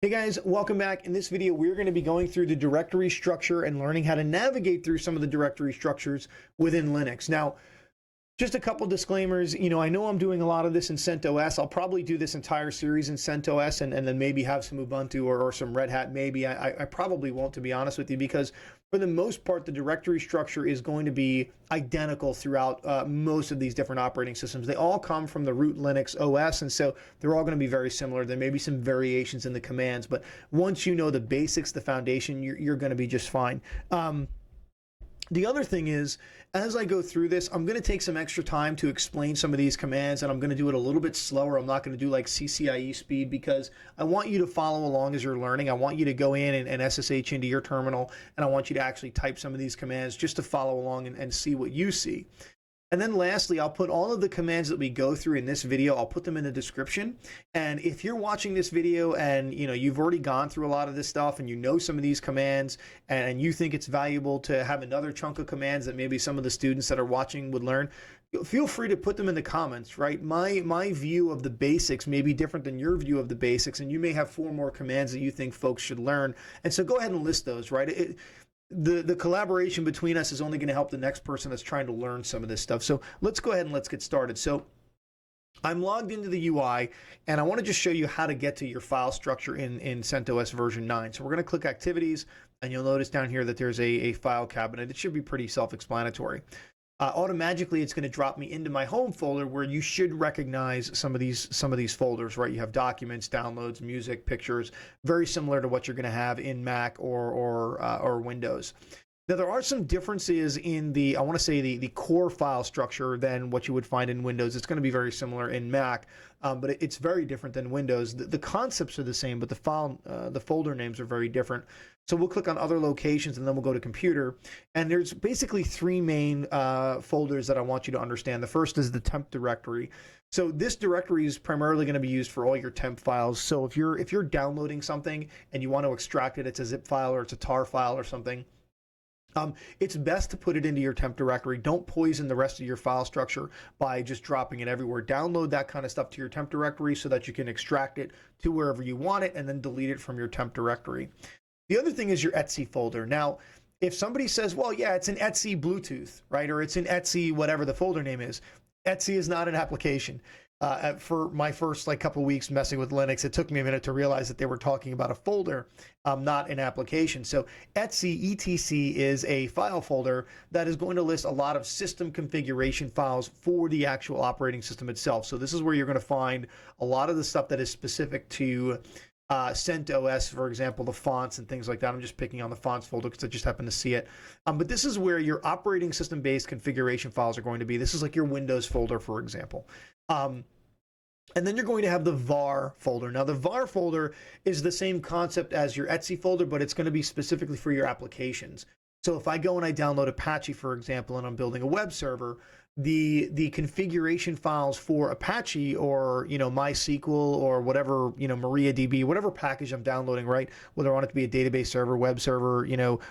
Hey guys, welcome back. In this video, we're going to be going through the directory structure and learning how to navigate through some of the directory structures within Linux. Now, just a couple disclaimers. I know I'm doing a lot of this in CentOS. I'll probably do this entire series in CentOS and then maybe have some Ubuntu or some Red Hat. Maybe I probably won't, to be honest with you, because for the most part, the directory structure is going to be identical throughout most of these different operating systems. They all come from the root Linux OS, and so they're all going to be very similar. There may be some variations in the commands, but once you know the basics, the foundation, you're going to be just fine. The other thing is, as I go through this, I'm going to take some extra time to explain some of these commands, and I'm going to do it a little bit slower. I'm not going to do like CCIE speed because I want you to follow along as you're learning. I want you to go in and SSH into your terminal, and I want you to actually type some of these commands just to follow along and see what you see. And then lastly, I'll put all of the commands that we go through in this video, I'll put them in the description. And if you're watching this video and you've already gone through a lot of this stuff and you know some of these commands and you think it's valuable to have another chunk of commands that maybe some of the students that are watching would learn, feel free to put them in the comments, right? My view of the basics may be different than your view of the basics, and you may have 4 more commands that you think folks should learn. And so go ahead and list those, right? The collaboration between us is only going to help the next person that's trying to learn some of this stuff. So let's go ahead and let's get started. So I'm logged into the UI, and I want to just show you how to get to your file structure in CentOS version 9. So we're going to click Activities, and you'll notice down here that there's a file cabinet. It should be pretty self-explanatory. Automatically, it's going to drop me into my home folder where you should recognize some of these folders, right? You have documents, downloads, music, pictures, very similar to what you're going to have in Mac or Windows. Now, there are some differences in the the core file structure than what you would find in Windows. It's going to be very similar in Mac, but it's very different than Windows. The concepts are the same, but the folder names are very different. So we'll click on other locations, and then we'll go to computer. And there's basically 3 main folders that I want you to understand. The first is the temp directory. So this directory is primarily going to be used for all your temp files. So if you're downloading something and you want to extract it, it's a zip file or it's a tar file or something, it's best to put it into your temp directory. Don't poison the rest of your file structure by just dropping it everywhere. Download that kind of stuff to your temp directory so that you can extract it to wherever you want it and then delete it from your temp directory. The other thing is your etc folder. Now, if somebody says, well, yeah, it's an etc Bluetooth, right? Or it's an etc whatever the folder name is. etc is not an application. For my first couple weeks messing with Linux, it took me a minute to realize that they were talking about a folder, not an application. So etc is a file folder that is going to list a lot of system configuration files for the actual operating system itself. So this is where you're going to find a lot of the stuff that is specific to CentOS, for example, the fonts and things like that. I'm just picking on the fonts folder because I just happen to see it. But this is where your operating system based configuration files are going to be. This is like your Windows folder, for example. And then you're going to have the var folder. Now, the var folder is the same concept as your etc folder, but it's going to be specifically for your applications. So if I go and I download Apache, for example, and I'm building a web server, the configuration files for Apache or MySQL or whatever, MariaDB, whatever package I'm downloading, right? Whether I want it to be a database server, web server,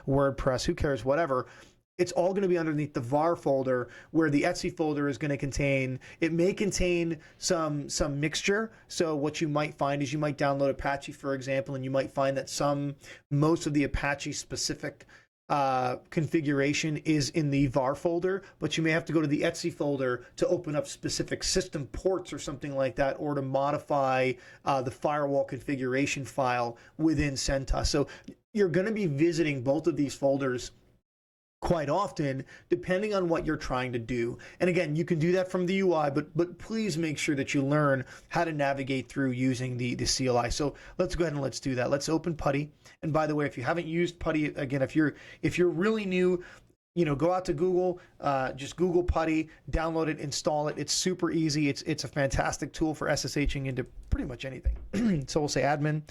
WordPress, who cares, whatever. It's all going to be underneath the var folder, where the etc folder is going to contain, it may contain some mixture. So what you might find is you might download Apache, for example, and you might find that most of the Apache specific configuration is in the var folder, but you may have to go to the etc folder to open up specific system ports or something like that, or to modify the firewall configuration file within CentOS. So you're going to be visiting both of these folders quite often, depending on what you're trying to do. And again, you can do that from the UI, but please make sure that you learn how to navigate through using the CLI. So let's go ahead and let's do that. Let's open PuTTY. And by the way, if you haven't used PuTTY, again, if you're really new, go out to Google, just Google PuTTY, download it, install it. It's super easy. It's a fantastic tool for SSHing into pretty much anything. So we'll say admin,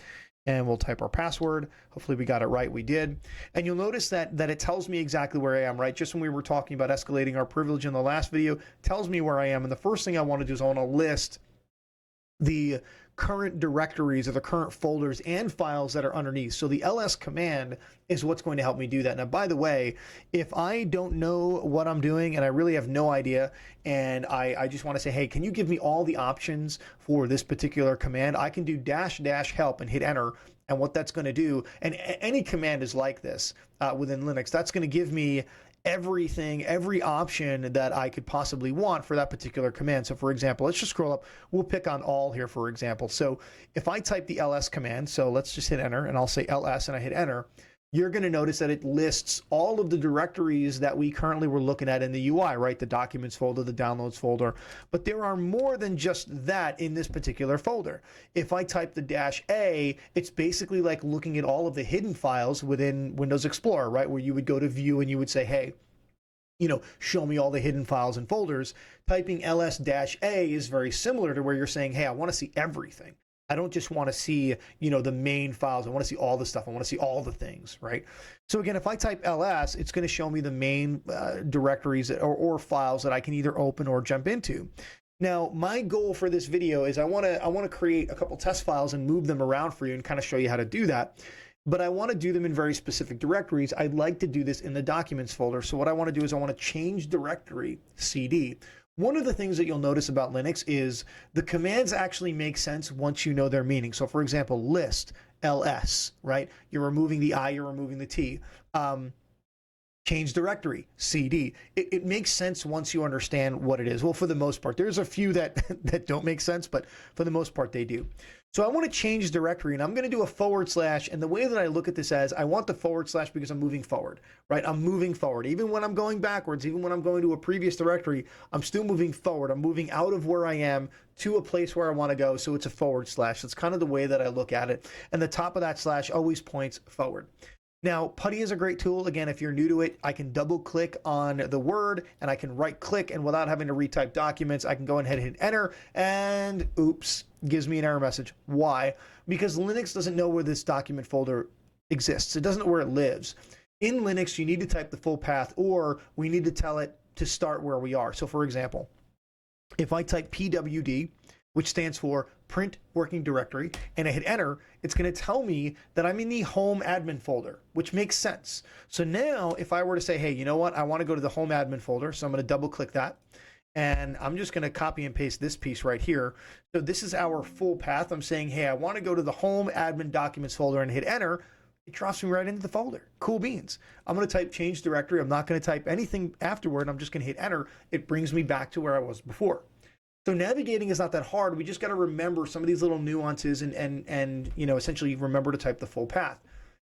and we'll type our password. Hopefully we got it right. We did. And you'll notice that it tells me exactly where I am, right? Just when we were talking about escalating our privilege in the last video, tells me where I am. And the first thing I want to do is I want to list the current directories or the current folders and files that are underneath. So the ls command is what's going to help me do that. Now, by the way, if I don't know what I'm doing and I really have no idea, and I just want to say, hey, can you give me all the options for this particular command? I can do -- help and hit enter. And what that's going to do, and any command is like this within Linux, that's going to give me everything, every option that I could possibly want for that particular command. So for example, let's just scroll up. We'll pick on all here, for example. So if I type the ls command, so let's just hit enter, and I'll say ls and I hit enter, you're going to notice that it lists all of the directories that we currently were looking at in the UI, right? The documents folder, the downloads folder. But there are more than just that in this particular folder. If I type the -a, it's basically like looking at all of the hidden files within Windows Explorer, right? Where you would go to view and you would say, hey, you know, show me all the hidden files and folders. Typing ls-a is very similar to where you're saying, hey, I want to see everything. I don't just want to see, you know, the main files. I want to see all the stuff. I want to see all the things, right? So again, if I type ls, it's going to show me the main directories or files that I can either open or jump into. Now, my goal for this video is I want to create a couple test files and move them around for you and kind of show you how to do that. But I want to do them in very specific directories. I'd like to do this in the documents folder. So what I want to do is I want to change directory cd. One of the things that you'll notice about Linux is the commands actually make sense once you know their meaning. So for example, list, ls, right? You're removing the I, you're removing the T. Change directory, cd. It makes sense once you understand what it is. Well, for the most part, there's a few that, that don't make sense, but for the most part, they do. So I want to change directory, and I'm going to do a /, and the way that I look at this as, I want the / because I'm moving forward, right? I'm moving forward. Even when I'm going backwards, even when I'm going to a previous directory, I'm still moving forward. I'm moving out of where I am to a place where I want to go, so it's a /. That's kind of the way that I look at it, and the top of that slash always points forward. Now, PuTTY is a great tool. Again, if you're new to it, I can double click on the word and I can right click, and without having to retype documents, I can go ahead and hit enter, and oops, gives me an error message. Why? Because Linux doesn't know where this document folder exists. It doesn't know where it lives. In Linux, you need to type the full path, or we need to tell it to start where we are. So for example, if I type pwd, which stands for print working directory, and I hit enter, it's going to tell me that I'm in the home admin folder, which makes sense. So now if I were to say, hey, you know what, I want to go to the home admin folder, so I'm going to double click that, and I'm just going to copy and paste this piece right here. So this is our full path. I'm saying, hey, I want to go to the home admin documents folder, and hit enter. It drops me right into the folder. Cool beans. I'm going to type change directory. I'm not going to type anything afterward. I'm just going to hit enter. It brings me back to where I was before. So navigating is not that hard. We just got to remember some of these little nuances and you know, essentially remember to type the full path.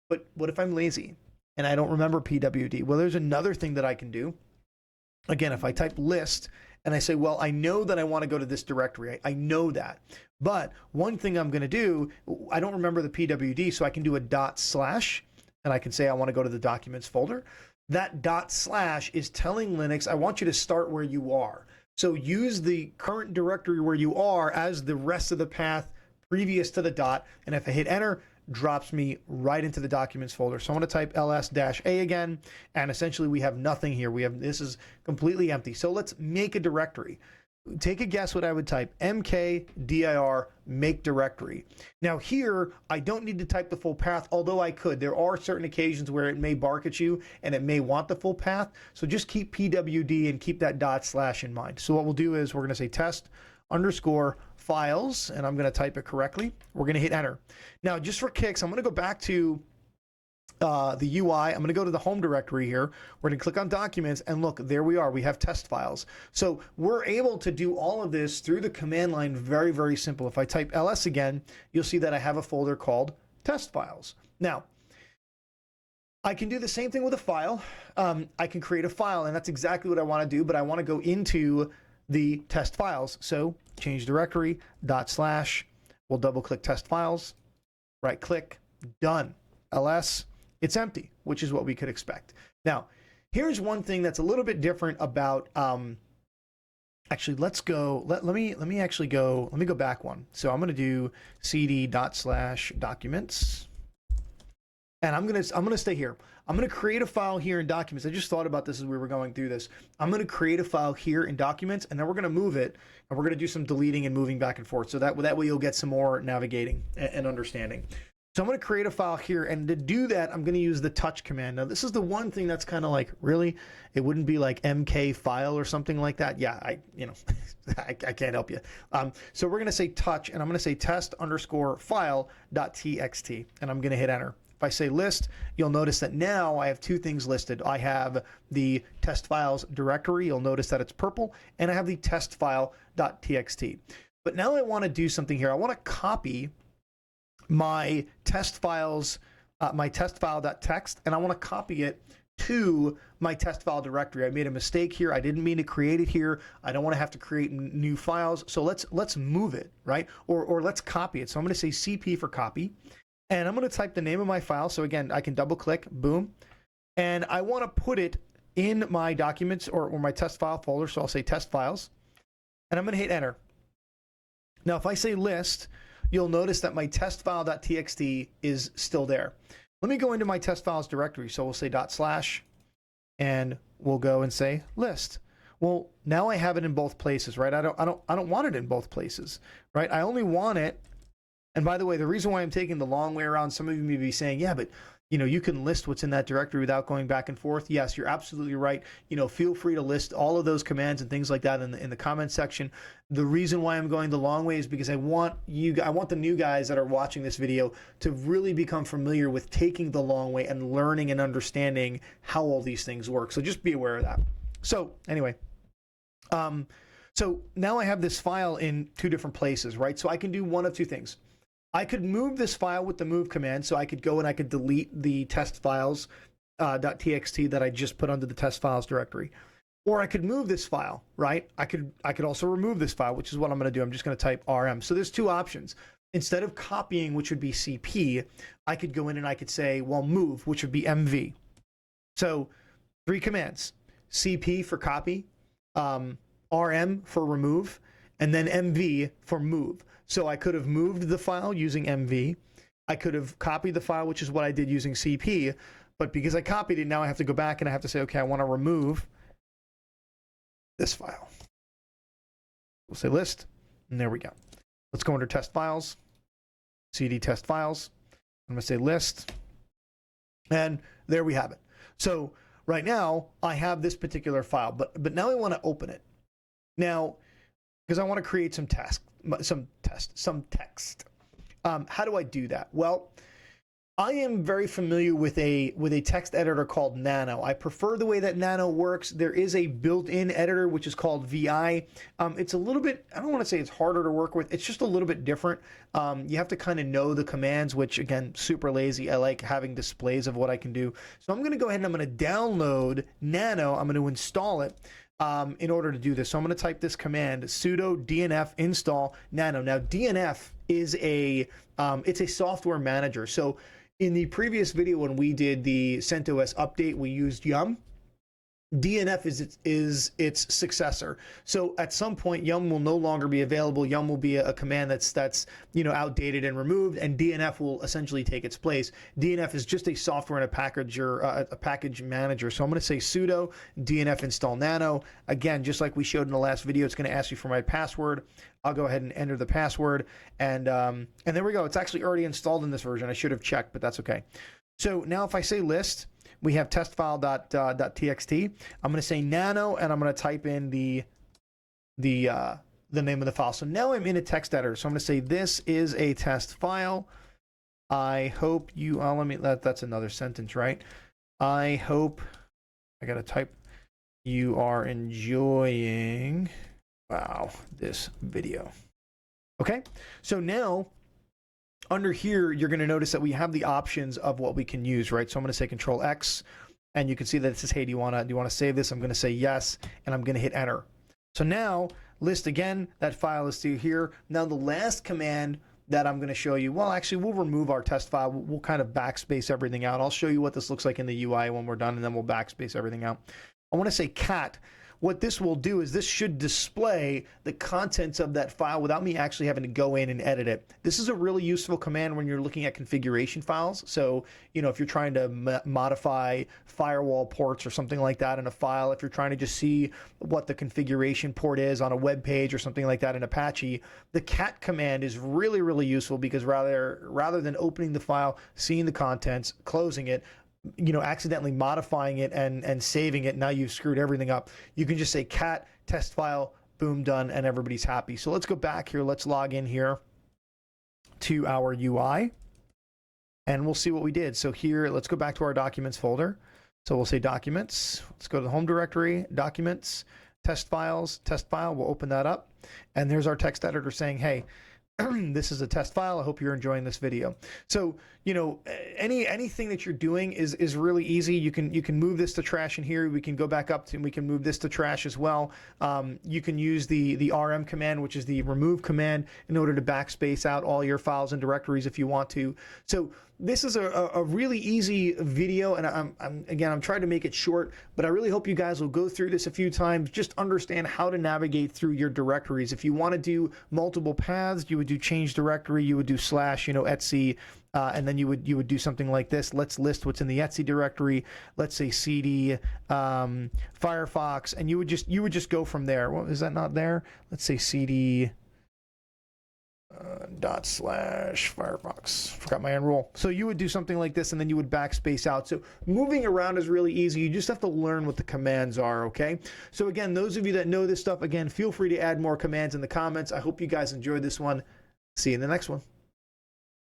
But what if I'm lazy and I don't remember pwd? Well, there's another thing that I can do. Again, if I type list and I say, well, I know that I want to go to this directory. I know that. But one thing I'm going to do, I don't remember the pwd, so I can do a // and I can say I want to go to the documents folder. That // is telling Linux, I want you to start where you are. So use the current directory where you are as the rest of the path previous to the dot. And if I hit enter, drops me right into the documents folder. So I'm going to type ls-a again, and essentially we have nothing here. This is completely empty. So let's make a directory. Take a guess what I would type. mkdir make directory. Now here, I don't need to type the full path, although I could. There are certain occasions where it may bark at you and it may want the full path. So just keep pwd and keep that // in mind. So what we'll do is we're going to say test_files, and I'm going to type it correctly. We're going to hit enter. Now, just for kicks, I'm going to go back to the UI. I'm going to go to the home directory here. We're going to click on documents, and look, there we are. We have test files. So we're able to do all of this through the command line. Very, very simple. If I type ls again, you'll see that I have a folder called test files. Now, I can do the same thing with a file. I can create a file, and that's exactly what I want to do, but I want to go into the test files. So change directory, // we'll double click test files, right click, done. ls, it's empty, which is what we could expect. Now, here's one thing that's a little bit different about, actually, let's go, let me go back one. So I'm going to do cd // documents. And I'm gonna stay here. I'm gonna create a file here in Documents. I just thought about this as we were going through this. I'm gonna create a file here in Documents, and then we're gonna move it, and we're gonna do some deleting and moving back and forth. So that way you'll get some more navigating and understanding. So I'm gonna create a file here, and to do that, I'm gonna use the touch command. Now this is the one thing that's kind of like, really, it wouldn't be like mk file or something like that. Yeah, I can't help you. So we're gonna say touch, and I'm gonna say test_file.txt, and I'm gonna hit enter. If I say list, you'll notice that now I have two things listed. I have the test files directory. You'll notice that it's purple, and I have the test file.txt. But now I want to do something here. I want to copy my test files, my test file.txt, and I want to copy it to my test file directory. I made a mistake here. I didn't mean to create it here. I don't want to have to create new files. So let's move it, right? Or let's copy it. So I'm going to say CP for copy. And I'm going to type the name of my file. So again, I can double click, boom. And I want to put it in my documents or my test file folder. So I'll say test files. And I'm going to hit enter. Now, if I say list, you'll notice that my test file.txt is still there. Let me go into my test files directory. So we'll say /, and we'll go and say list. Well, now I have it in both places, right? I don't want it in both places, right? I only want it. And by the way, the reason why I'm taking the long way around, some of you may be saying, yeah, but you can list what's in that directory without going back and forth. Yes, you're absolutely right. Feel free to list all of those commands and things like that in the comment section. The reason why I'm going the long way is because I want the new guys that are watching this video to really become familiar with taking the long way and learning and understanding how all these things work. So just be aware of that. So anyway, so now I have this file in two different places, right? So I can do one of two things. I could move this file with the move command, so I could go and I could delete the test files .txt that I just put under the test files directory. Or I could move this file, right? I could also remove this file, which is what I'm going to do. I'm just going to type rm. So there's two options. Instead of copying, which would be cp, I could go in and I could say, well, move, which would be mv. So 3 commands: cp for copy, rm for remove, and then mv for move. So I could have moved the file using mv. I could have copied the file, which is what I did using cp. But because I copied it, now I have to go back and I have to say, okay, I want to remove this file. We'll say list, and there we go. Let's go under test files, cd test files. I'm going to say list, and there we have it. So right now I have this particular file, but now I want to open it. Now, because I want to create some text. How do I do that? Well, I am very familiar with a text editor called Nano. I prefer the way that Nano works. There is a built-in editor which is called VI. It's a little bit, I don't want to say it's harder to work with. It's just a little bit different. You have to kind of know the commands, which again, super lazy. I like having displays of what I can do. So I'm going to go ahead and I'm going to download Nano. I'm going to install it. In order to do this. So I'm going to type this command, sudo dnf install nano. Now dnf is it's a software manager. So in the previous video when we did the CentOS update, we used yum. DNF is its successor. So at some point, yum will no longer be available. Yum will be a command that's outdated and removed, and DNF will essentially take its place. DNF is just a software and a package manager. So I'm going to say sudo dnf install nano. Again, just like we showed in the last video, it's going to ask you for my password. I'll go ahead and enter the password, and there we go. It's actually already installed in this version. I should have checked, but that's okay. So now if I say list, we have testfile.txt. I'm going to say nano, and I'm going to type in the name of the file. So now I'm in a text editor. So I'm going to say this is a test file. I hope you. That's another sentence, right? I hope. I got to type. You are enjoying. Wow, this video. Okay. So now, under here, you're going to notice that we have the options of what we can use, right? So I'm going to say Control X, and you can see that it says, hey, do you want to save this? I'm going to say yes, and I'm going to hit enter. So now, list again, that file is still here. Now the last command that I'm going to show you, well, actually, we'll remove our test file. We'll kind of backspace everything out. I'll show you what this looks like in the UI when we're done, and then we'll backspace everything out. I want to say cat. what this will do is this should display the contents of that file without me actually having to go in and edit it. This is a really useful command when you're looking at configuration files. So, you know, if you're trying to modify firewall ports or something like that in a file, if you're trying to just see what the configuration port is on a web page or something like that in Apache, the cat command is really, really useful, because rather than opening the file, seeing the contents, closing it, you know, accidentally modifying it and saving it, now you've screwed everything up. You can just say cat test file, boom, done, and everybody's happy. So let's go back here. Let's log in here to our UI, and we'll see what we did. So here, let's go back to our documents folder. So we'll say documents. Let's go to the home directory, documents, test files, test file. We'll open that up, and there's our text editor saying, hey, this is a test file. I hope you're enjoying this video. So, you know, anything that you're doing is really easy. You can move this to trash in here. We can go back up to, and we can move this to trash as well. You can use the RM command, which is the remove command, in order to backspace out all your files and directories if you want to. So this is a really easy video, and I'm trying to make it short, but I really hope you guys will go through this a few times, just understand how to navigate through your directories. If you want to do multiple paths, you would do change directory, you would do slash, you know, etc. And then you would do something like this. Let's list what's in the etc directory. Let's say cd Firefox, and you would just go from there. Well, is that not there? Let's say cd /Firefox. Forgot my end rule. So you would do something like this, and then you would backspace out. So moving around is really easy. You just have to learn what the commands are, okay? So again, those of you that know this stuff, again, feel free to add more commands in the comments. I hope you guys enjoyed this one. See you in the next one.